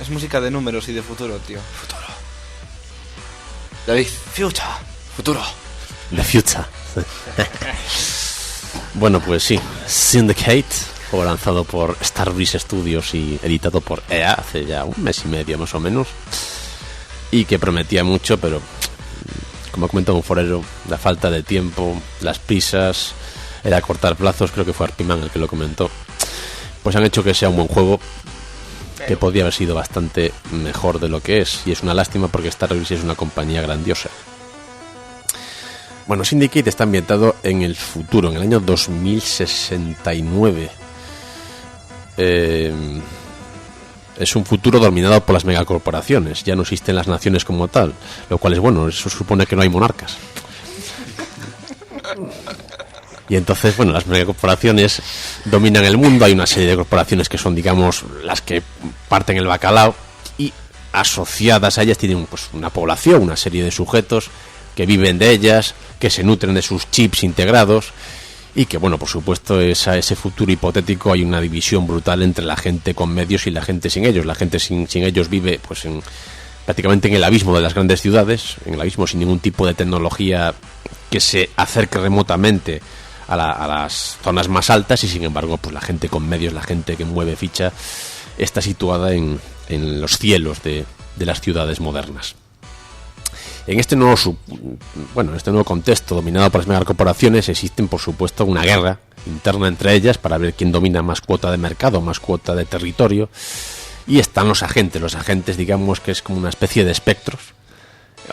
Es música de números y de futuro, tío. Futuro. David, future. Futuro. The Future. Bueno, pues sí, Syndicate, juego lanzado por Starbreeze Studios y editado por EA hace ya un mes y medio más o menos, y que prometía mucho, pero como comentó un forero, la falta de tiempo, las prisas, el acortar plazos, creo que fue Arpiman el que lo comentó, pues han hecho que sea un buen juego que podría haber sido bastante mejor de lo que es, y es una lástima porque Starbreeze es una compañía grandiosa. Bueno, Syndicate está ambientado en el futuro, en el año 2069. Es un futuro dominado por las megacorporaciones. Ya no existen las naciones como tal, lo cual es bueno, eso supone que no hay monarcas. Y entonces, bueno, las megacorporaciones dominan el mundo. Hay una serie de corporaciones que son, digamos, las que parten el bacalao, y asociadas a ellas tienen pues una población, una serie de sujetos que viven de ellas, que se nutren de sus chips integrados, y que, bueno, por supuesto, ese futuro hipotético hay una división brutal entre la gente con medios y la gente sin ellos. La gente sin ellos vive pues prácticamente en el abismo de las grandes ciudades, en el abismo sin ningún tipo de tecnología que se acerque remotamente a las zonas más altas, y sin embargo pues la gente con medios, la gente que mueve ficha, está situada en los cielos de las ciudades modernas. En este nuevo contexto dominado por las megacorporaciones existen, por supuesto, una guerra interna entre ellas para ver quién domina más cuota de mercado, más cuota de territorio, y están los agentes, digamos que es como una especie de espectros,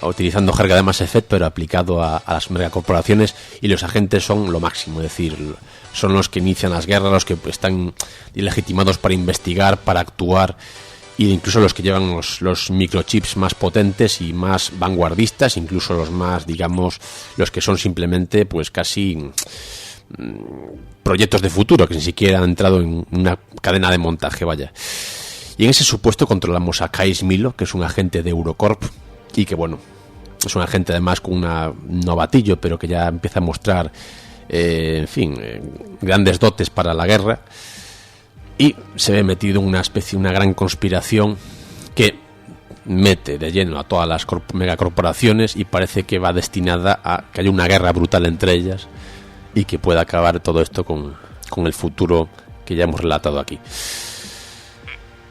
utilizando jerga de Mass Effect pero aplicado a las megacorporaciones, y los agentes son lo máximo, es decir, son los que inician las guerras, los que están legitimados para investigar, para actuar, y incluso los que llevan los microchips más potentes y más vanguardistas, incluso los más, digamos, los que son simplemente pues casi proyectos de futuro, que ni siquiera han entrado en una cadena de montaje, vaya. Y en ese supuesto controlamos a Kais Milo, que es un agente de Eurocorp, y que, bueno, es un agente además con un novatillo, pero que ya empieza a mostrar grandes dotes para la guerra. Y se ve metido en una gran conspiración que mete de lleno a todas las megacorporaciones, y parece que va destinada a que haya una guerra brutal entre ellas, y que pueda acabar todo esto con el futuro que ya hemos relatado aquí.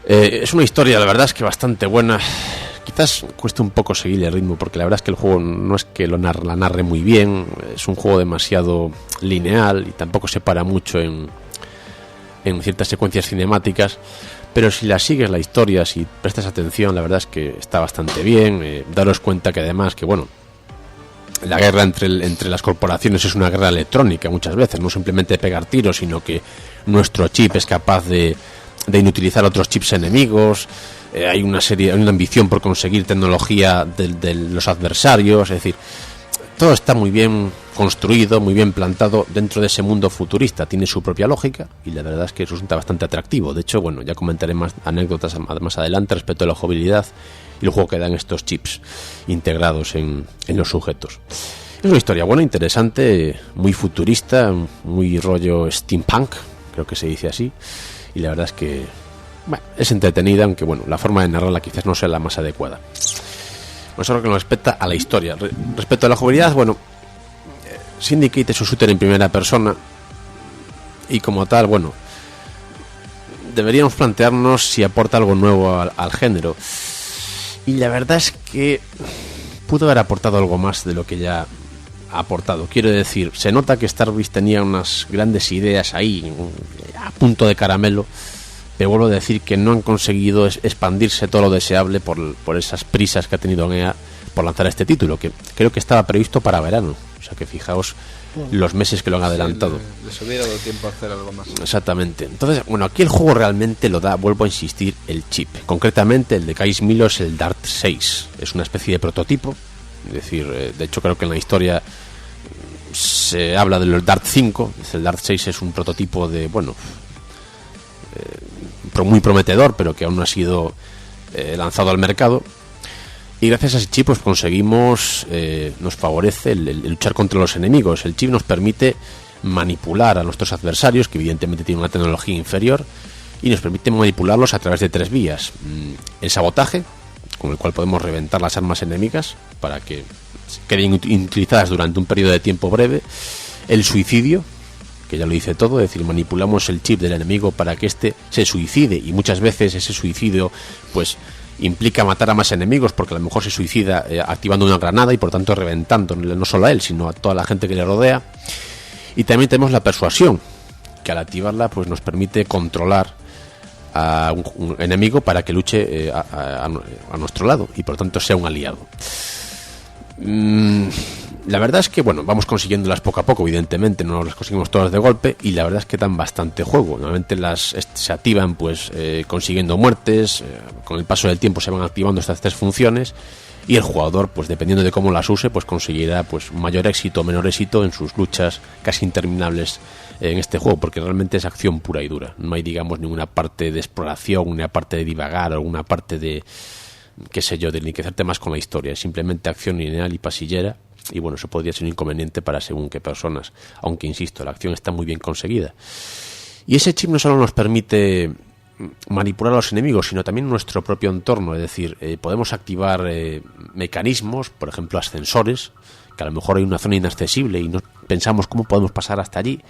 Es una historia, la verdad es que bastante buena. Quizás cueste un poco seguir el ritmo, porque la verdad es que el juego no es que la narre muy bien, es un juego demasiado lineal y tampoco se para mucho en ciertas secuencias cinemáticas, pero si la sigues la historia, si prestas atención, la verdad es que está bastante bien. Daros cuenta que además que, bueno, la guerra entre las corporaciones es una guerra electrónica muchas veces, no simplemente pegar tiros, sino que nuestro chip es capaz de inutilizar otros chips enemigos. Hay una ambición por conseguir tecnología de los adversarios, es decir, todo está muy bien construido, muy bien plantado dentro de ese mundo futurista. Tiene su propia lógica y la verdad es que resulta bastante atractivo. De hecho, bueno, ya comentaré más anécdotas más adelante respecto a la jugabilidad y el juego que dan estos chips integrados en los sujetos. Es una historia buena, interesante, muy futurista, muy rollo steampunk, creo que se dice así, y la verdad es que es entretenida, aunque bueno, la forma de narrarla quizás no sea la más adecuada. Pues ahora que nos respecta a la historia. Respecto a la jugabilidad, bueno, Syndicate es un shooter en primera persona, y como tal, bueno, deberíamos plantearnos si aporta algo nuevo al género, y la verdad es que pudo haber aportado algo más de lo que ya ha aportado. Quiero decir, se nota que Starbreeze tenía unas grandes ideas ahí a punto de caramelo, pero vuelvo a decir que no han conseguido expandirse todo lo deseable por esas prisas que ha tenido EA por lanzar este título, que creo que estaba previsto para verano. O sea que fijaos los meses que lo han adelantado. Les hubiera dado tiempo a hacer algo más. Exactamente. Entonces, bueno, aquí el juego realmente lo da, vuelvo a insistir, el chip. Concretamente el de Kais Milo es el Dart 6. Es una especie de prototipo. Es decir, de hecho creo que en la historia se habla de los Dart 5. El Dart 6 es un prototipo de, bueno, muy prometedor, pero que aún no ha sido lanzado al mercado. Y gracias a ese chip pues conseguimos, nos favorece el luchar contra los enemigos. El chip nos permite manipular a nuestros adversarios, que evidentemente tienen una tecnología inferior, y nos permite manipularlos a través de 3 vías. El sabotaje, con el cual podemos reventar las armas enemigas para que queden utilizadas durante un periodo de tiempo breve. El suicidio, que ya lo dice todo, es decir, manipulamos el chip del enemigo para que éste se suicide, y muchas veces ese suicidio pues implica matar a más enemigos, porque a lo mejor se suicida activando una granada y por tanto reventando no solo a él, sino a toda la gente que le rodea. Y también tenemos la persuasión, que al activarla pues nos permite controlar a un enemigo para que luche a nuestro lado y por tanto sea un aliado. La verdad es que bueno, vamos consiguiéndolas poco a poco, evidentemente no las conseguimos todas de golpe, y la verdad es que dan bastante juego. Normalmente se activan pues consiguiendo muertes, con el paso del tiempo se van activando estas 3 funciones, y el jugador, pues dependiendo de cómo las use, pues conseguirá pues mayor éxito o menor éxito en sus luchas casi interminables en este juego, porque realmente es acción pura y dura. No hay, digamos, ninguna parte de exploración, una parte de divagar, o una parte de, qué sé yo, de enriquecerte más con la historia. Es simplemente acción lineal y pasillera, y bueno, eso podría ser un inconveniente para según qué personas, aunque insisto, la acción está muy bien conseguida. Y ese chip no solo nos permite manipular a los enemigos, sino también nuestro propio entorno. Es decir, podemos activar mecanismos, por ejemplo ascensores, que a lo mejor hay una zona inaccesible y no pensamos cómo podemos pasar hasta allí.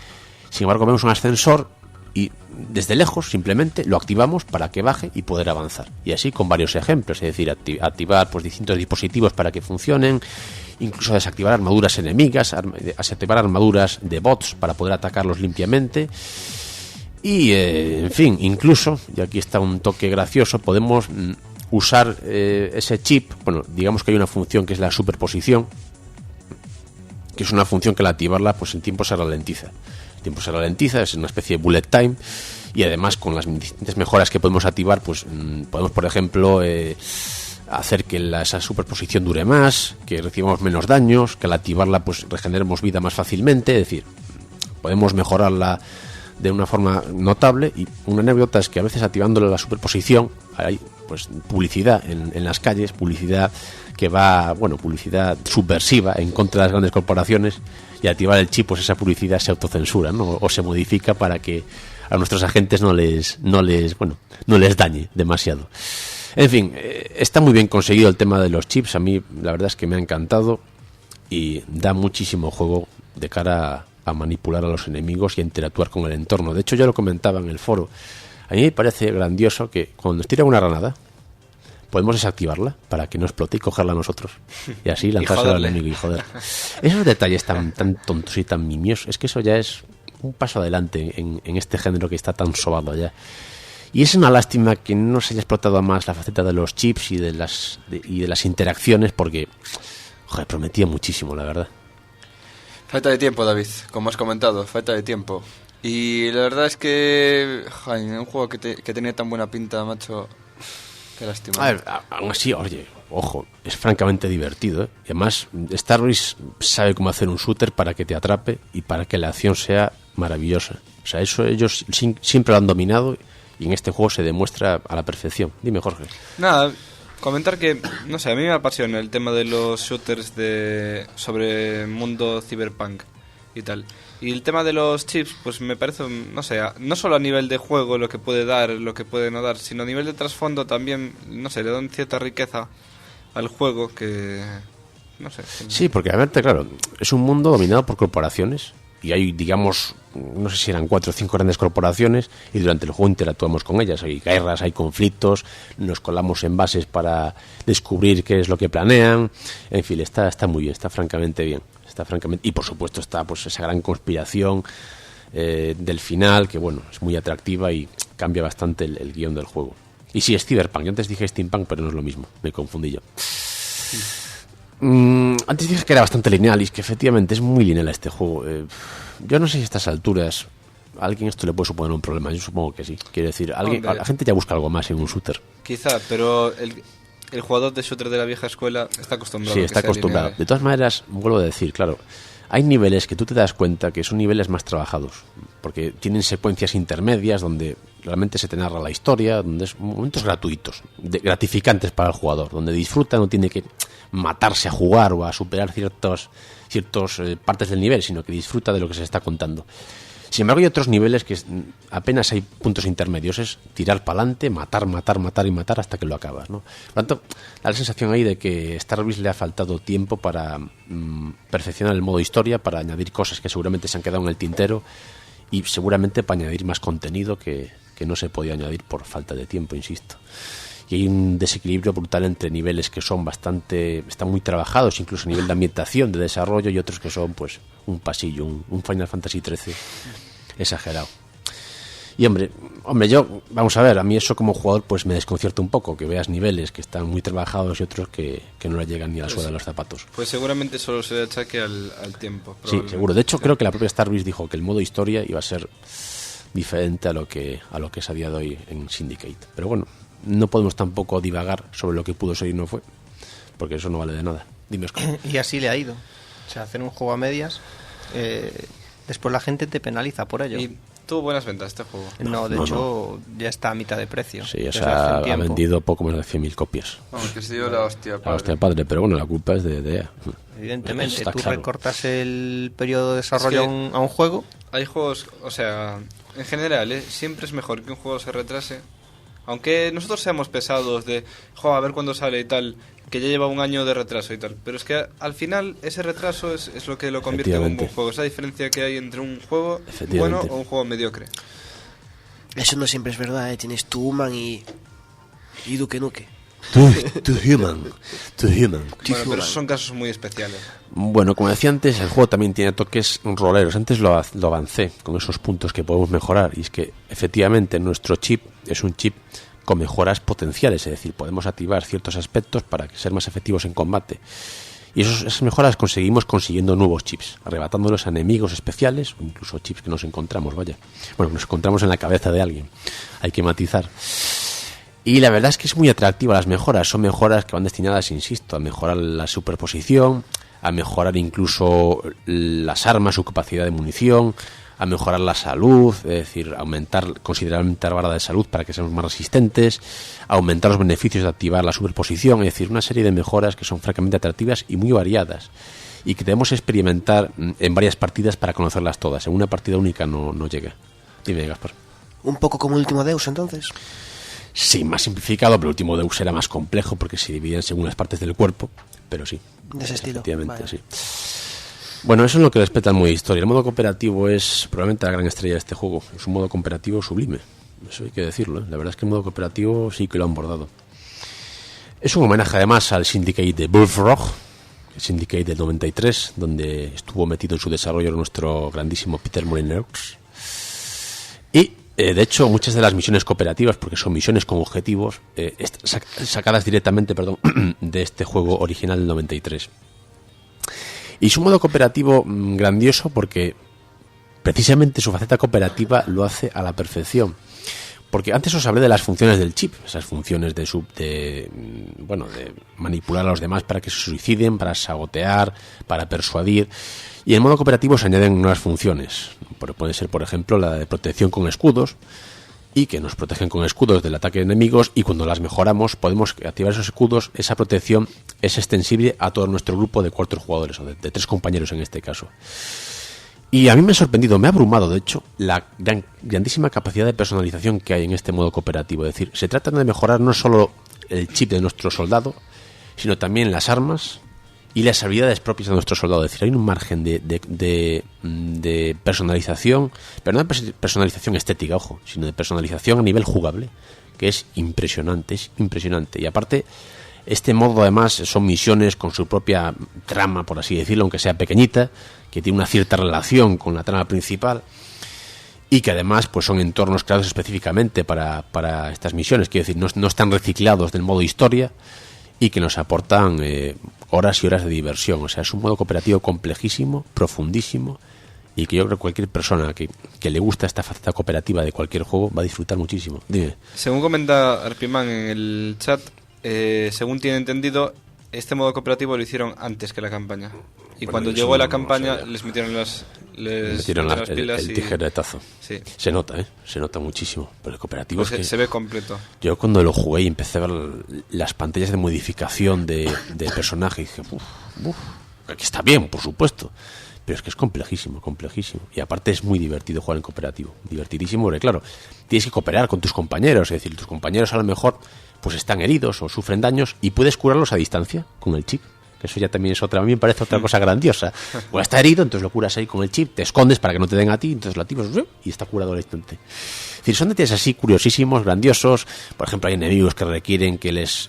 Sin embargo, vemos un ascensor y desde lejos simplemente lo activamos para que baje y poder avanzar. Y así con varios ejemplos, es decir, activar pues distintos dispositivos para que funcionen, incluso desactivar armaduras enemigas, desactivar armaduras de bots para poder atacarlos limpiamente. Y en fin, incluso, y aquí está un toque gracioso, podemos usar ese chip. Bueno, digamos que hay una función que es la superposición, que es una función que al activarla pues el tiempo se ralentiza. El tiempo se ralentiza, es una especie de bullet time, y además con las distintas mejoras que podemos activar pues podemos, por ejemplo, hacer que esa superposición dure más, que recibamos menos daños, que al activarla pues regeneremos vida más fácilmente. Es decir, podemos mejorarla de una forma notable. Y una anécdota es que a veces activándole la superposición hay pues publicidad en las calles, publicidad que va, bueno, publicidad subversiva en contra de las grandes corporaciones, y al activar el chip pues esa publicidad se autocensura, ¿no? O se modifica para que a nuestros agentes no les dañe demasiado. En fin, está muy bien conseguido el tema de los chips. A mí la verdad es que me ha encantado y da muchísimo juego de cara a manipular a los enemigos y a interactuar con el entorno. De hecho, yo lo comentaba en el foro, a mí me parece grandioso que cuando nos tiran una granada podemos desactivarla para que no explote y cogerla nosotros, y así lanzársela al enemigo y joder. Esos detalles tan tontos y tan mimiosos, es que eso ya es un paso adelante en este género que está tan sobado ya. Y es una lástima que no se haya explotado más la faceta de los chips y de las interacciones, porque joder, prometía muchísimo, la verdad. Falta de tiempo, David, como has comentado, falta de tiempo. Y la verdad es que un juego que tenía tan buena pinta, macho, qué lástima. A ver, aún así, oye, ojo, es francamente divertido, ¿eh? Y además Star Wars sabe cómo hacer un shooter para que te atrape y para que la acción sea maravillosa. O sea, eso ellos siempre lo han dominado, y en este juego se demuestra a la perfección. Dime, Jorge. Nada, comentar que, no sé, a mí me apasiona el tema de los shooters sobre mundo cyberpunk y tal. Y el tema de los chips, pues me parece, no sé, no solo a nivel de juego lo que puede dar, lo que puede no dar, sino a nivel de trasfondo también, no sé, le dan cierta riqueza al juego que, no sé. Sí, porque a ver, claro, es un mundo dominado por corporaciones. Y hay, digamos, no sé si eran 4 o 5 grandes corporaciones, y durante el juego interactuamos con ellas. Hay guerras, hay conflictos, nos colamos en bases para descubrir qué es lo que planean. En fin, está muy bien, está francamente bien. Y por supuesto está pues esa gran conspiración del final, que bueno, es muy atractiva y cambia bastante el guión del juego. Y sí, es Cyberpunk. Yo antes dije Steampunk, pero no es lo mismo, me confundí yo. Antes dije que era bastante lineal, y es que efectivamente es muy lineal este juego. Yo no sé si a estas alturas a alguien esto le puede suponer un problema. Yo supongo que sí. Quiero decir, la gente ya busca algo más en un shooter. Quizá, pero el jugador de shooter de la vieja escuela está acostumbrado. Sí, está acostumbrado. Lineal. De todas maneras, vuelvo a decir, claro, hay niveles que tú te das cuenta que son niveles más trabajados, porque tienen secuencias intermedias donde realmente se te narra la historia, donde es momentos gratuitos, gratificantes para el jugador, donde disfruta, no tiene que matarse a jugar o a superar ciertas partes del nivel, sino que disfruta de lo que se está contando. Sin embargo, hay otros niveles que apenas hay puntos intermedios, es tirar para adelante, matar hasta que lo acabas, ¿no? Por lo tanto, da la sensación ahí de que Star Wars le ha faltado tiempo para perfeccionar el modo historia, para añadir cosas que seguramente se han quedado en el tintero y seguramente para añadir más contenido que no se podía añadir por falta de tiempo, insisto. Y hay un desequilibrio brutal entre niveles que son están muy trabajados, incluso a nivel de ambientación, de desarrollo, y otros que son pues un pasillo, un Final Fantasy XIII exagerado. Y hombre, vamos a ver, a mí eso como jugador pues me desconcierta un poco, que veas niveles que están muy trabajados y otros que no le llegan ni a la suela de los zapatos. Pues seguramente solo se le achaque al tiempo. Sí, seguro. De hecho, creo que la propia Star Wars dijo que el modo historia iba a ser diferente a lo que es a día de hoy en Syndicate. Pero bueno, no podemos tampoco divagar sobre lo que pudo ser y no fue, porque eso no vale de nada. Dime, Oscar. Y así le ha ido. O sea, hacer un juego a medias, después la gente te penaliza por ello. Y tuvo buenas ventas este juego. No, de hecho, ya está a mitad de precio. Sí, o sea, ha vendido poco más de 100.000 copias. Vamos, que se dio la hostia padre. La hostia padre, pero bueno, la culpa es de EA. Evidentemente, Está tú claro. recortas el periodo de desarrollo a un juego. Hay juegos, o sea, en general, siempre es mejor que un juego se retrase. Aunque nosotros seamos pesados de, a ver cuándo sale y tal, que ya lleva un año de retraso y tal. Pero es que al final ese retraso es lo que lo convierte en un buen juego. Esa diferencia que hay entre un juego bueno o un juego mediocre. Eso no siempre es verdad, Tienes tu Human y Duke Nuke. To human. Bueno, pero esos son casos muy especiales. Bueno, como decía antes, el juego también tiene toques roleros. Antes lo avancé con esos puntos que podemos mejorar. Y es que efectivamente nuestro chip es un chip con mejoras potenciales. Es decir, podemos activar ciertos aspectos para ser más efectivos en combate. Y esas mejoras conseguimos consiguiendo nuevos chips, arrebatándolos a enemigos especiales o incluso chips que nos encontramos, vaya. Bueno, nos encontramos en la cabeza de alguien. Hay que matizar. Y la verdad es que es muy atractiva las mejoras. Son mejoras que van destinadas, insisto, a mejorar la superposición, a mejorar incluso las armas, su capacidad de munición, a mejorar la salud, es decir, aumentar considerablemente la barra de salud para que seamos más resistentes, aumentar los beneficios de activar la superposición, es decir, una serie de mejoras que son francamente atractivas y muy variadas y que debemos experimentar en varias partidas para conocerlas todas. En una partida única no llega. Dime, Gaspar. Un poco como el último Deus, entonces. Sí, más simplificado, pero el último Deus era más complejo porque se dividían según las partes del cuerpo, pero sí. De ese estilo. Efectivamente, vale. Sí. Bueno, eso es lo que respecta al modo historia. El modo cooperativo es probablemente la gran estrella de este juego. Es un modo cooperativo sublime. Eso hay que decirlo, ¿eh? La verdad es que el modo cooperativo sí que lo han bordado. Es un homenaje además al Syndicate de Bullfrog, el Syndicate del 93, donde estuvo metido en su desarrollo nuestro grandísimo Peter Molyneux. Y de hecho, muchas de las misiones cooperativas, porque son misiones con objetivos, sacadas directamente de este juego original del 93. Y su modo cooperativo grandioso porque precisamente su faceta cooperativa lo hace a la perfección. Porque antes os hablé de las funciones del chip, esas funciones de manipular a los demás para que se suiciden, para sabotear, para persuadir. Y en modo cooperativo se añaden nuevas funciones. Puede ser, por ejemplo, la de protección con escudos, y que nos protegen con escudos del ataque de enemigos, y cuando las mejoramos podemos activar esos escudos. Esa protección es extensible a todo nuestro grupo de 4 jugadores, o de 3 compañeros en este caso. Y a mí me ha sorprendido, me ha abrumado, de hecho, la grandísima capacidad de personalización que hay en este modo cooperativo. Es decir, se trata de mejorar no solo el chip de nuestro soldado, sino también las armas y las habilidades propias de nuestro soldado. Es decir, hay un margen de personalización, pero no de personalización estética, ojo, sino de personalización a nivel jugable, que es impresionante, Y aparte, este modo además son misiones con su propia trama, por así decirlo, aunque sea pequeñita, que tiene una cierta relación con la trama principal, y que además pues son entornos creados específicamente para estas misiones. Quiero decir, no están reciclados del modo historia, y que nos aportan horas y horas de diversión. O sea, es un modo cooperativo complejísimo, profundísimo, y que yo creo que cualquier persona que le gusta esta faceta cooperativa de cualquier juego va a disfrutar muchísimo. Dime. Según comenta Arpiman en el chat, según tiene entendido, este modo cooperativo lo hicieron antes que la campaña. Y Bueno, cuando eso llegó la no campaña, sé. les metieron las pilas el y tijeretazo. sí. Se nota muchísimo. Pero el cooperativo Pues es que se ve completo. yo cuando lo jugué y empecé a ver las pantallas de modificación de personaje, dije, aquí está bien, por supuesto, pero es que es complejísimo. Y aparte es muy divertido jugar en cooperativo. Divertidísimo, porque claro, tienes que cooperar con tus compañeros. Es decir, tus compañeros a lo mejor pues están heridos o sufren daños y puedes curarlos a distancia con el chip. Que eso ya también es otra, a mí me parece otra cosa grandiosa. O está herido, entonces lo curas ahí con el chip, te escondes para que no te den a ti, entonces lo activas y está curado al instante. Es decir, son detalles así curiosísimos, grandiosos. Por ejemplo, hay enemigos que requieren que les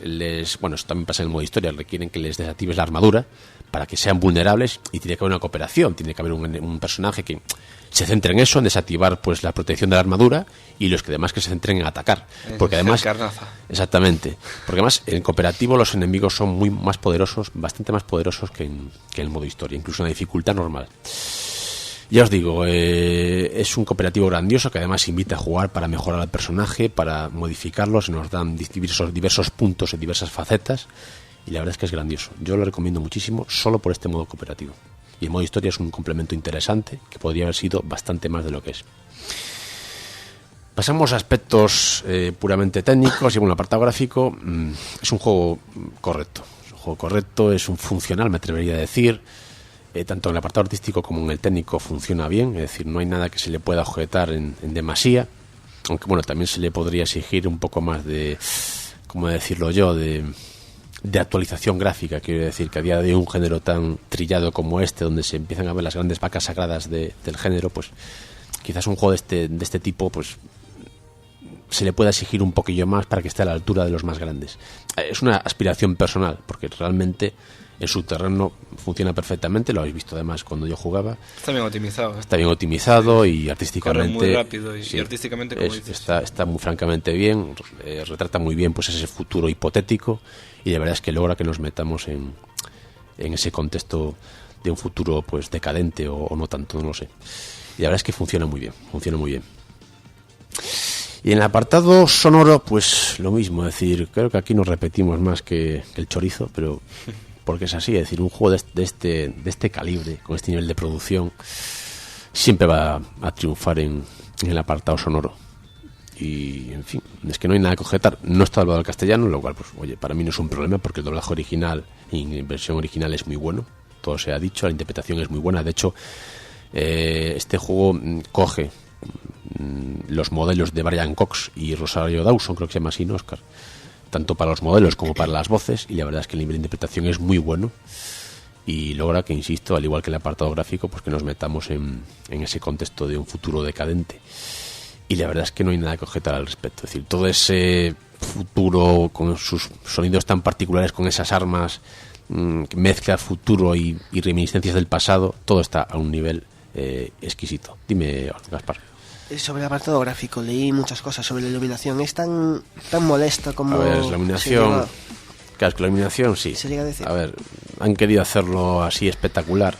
bueno, eso también pasa en el modo historia, requieren que les desactives la armadura para que sean vulnerables, y tiene que haber una cooperación, tiene que haber un personaje que se centre en eso, en desactivar pues la protección de la armadura, y los que además que se centren en atacar, porque además carnaza. Exactamente, porque además en cooperativo los enemigos son muy más poderosos, bastante más poderosos que en el modo historia, incluso en la dificultad normal. Ya os digo, es un cooperativo grandioso que además invita a jugar para mejorar al personaje, para modificarlo, se nos dan diversos puntos en diversas facetas, y la verdad es que es grandioso. Yo lo recomiendo muchísimo solo por este modo cooperativo. Y el modo historia es un complemento interesante que podría haber sido bastante más de lo que es. Pasamos a aspectos puramente técnicos. Y bueno, el apartado gráfico es un juego correcto. Es un funcional, me atrevería a decir. Tanto en el apartado artístico como en el técnico funciona bien. Es decir, no hay nada que se le pueda objetar en demasía. Aunque bueno, también se le podría exigir un poco más de, ¿cómo decirlo yo?, de actualización gráfica. Quiero decir que a día de hoy un género tan trillado como este, donde se empiezan a ver las grandes vacas sagradas del género, pues quizás un juego de este tipo pues se le pueda exigir un poquillo más para que esté a la altura de los más grandes. Es una aspiración personal, porque realmente en su terreno funciona perfectamente, lo habéis visto además cuando yo jugaba. Está bien optimizado. Está bien optimizado, y artísticamente... Corre muy rápido y, sí, y artísticamente, como dices. Está muy francamente bien, retrata muy bien pues ese futuro hipotético, y la verdad es que logra que nos metamos en ese contexto de un futuro pues decadente o no tanto, no lo sé. Y la verdad es que funciona muy bien. Y en el apartado sonoro, pues lo mismo, es decir, creo que aquí nos repetimos más que el chorizo, pero porque es así, es decir, un juego de este calibre, con este nivel de producción, siempre va a triunfar en el apartado sonoro. Y, en fin, es que no hay nada que objetar. No está doblado al castellano, lo cual, pues, oye, para mí no es un problema, porque el doblaje original y la versión original es muy bueno. Todo se ha dicho, la interpretación es muy buena. De hecho, este juego coge los modelos de Brian Cox y Rosario Dawson, creo que se llama así, ¿no, Oscar? Tanto para los modelos como para las voces, y la verdad es que el nivel de interpretación es muy bueno, y logra que, insisto, al igual que el apartado gráfico, pues que nos metamos en ese contexto de un futuro decadente. Y la verdad es que no hay nada que objetar al respecto. Es decir, todo ese futuro con sus sonidos tan particulares, con esas armas, mezcla futuro y reminiscencias del pasado, todo está a un nivel exquisito. Dime, Gaspar. Sobre el apartado gráfico leí muchas cosas sobre la iluminación. Es tan molesta como... A ver, la iluminación... Claro, es que la iluminación sí. Se llega a decir. A ver, han querido hacerlo así espectacular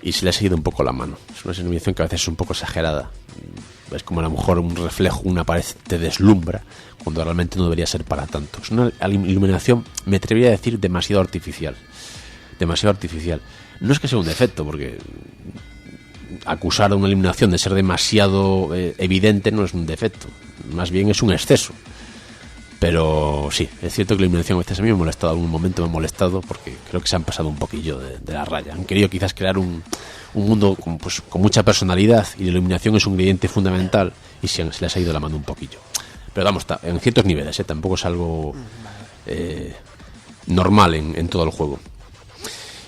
y se le ha seguido un poco la mano. Es una iluminación que a veces es un poco exagerada. Es como a lo mejor un reflejo, una pared te deslumbra, cuando realmente no debería ser para tanto. Es una iluminación, me atrevería a decir, demasiado artificial. No es que sea un defecto, porque acusar a una iluminación de ser demasiado evidente no es un defecto, más bien es un exceso. Pero sí, es cierto que la iluminación a veces a mí me ha molestado, en algún momento me ha molestado, porque creo que se han pasado un poquillo de la raya. Han querido quizás crear un mundo con mucha personalidad, y la iluminación es un ingrediente fundamental, y se les ha ido la mano un poquillo. Pero vamos, en ciertos niveles, tampoco es algo normal en todo el juego.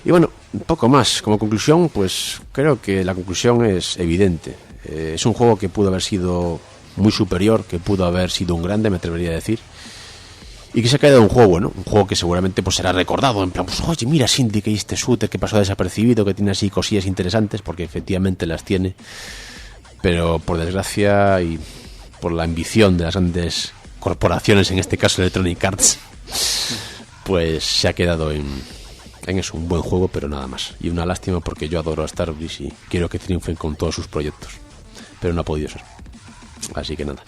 Y bueno, un poco más. Como conclusión, pues creo que la conclusión es evidente. Es un juego que pudo haber sido muy superior, que pudo haber sido un grande, me atrevería a decir, y que se ha quedado un juego bueno, un juego que seguramente pues será recordado, en plan, pues oye, mira Syndicate, que este shooter que pasó desapercibido, que tiene así cosillas interesantes, porque efectivamente las tiene, pero por desgracia y por la ambición de las grandes corporaciones, en este caso Electronic Arts, pues se ha quedado en eso, un buen juego, pero nada más. Y una lástima, porque yo adoro a Starbreeze y quiero que triunfen con todos sus proyectos, pero no ha podido ser. Así que nada.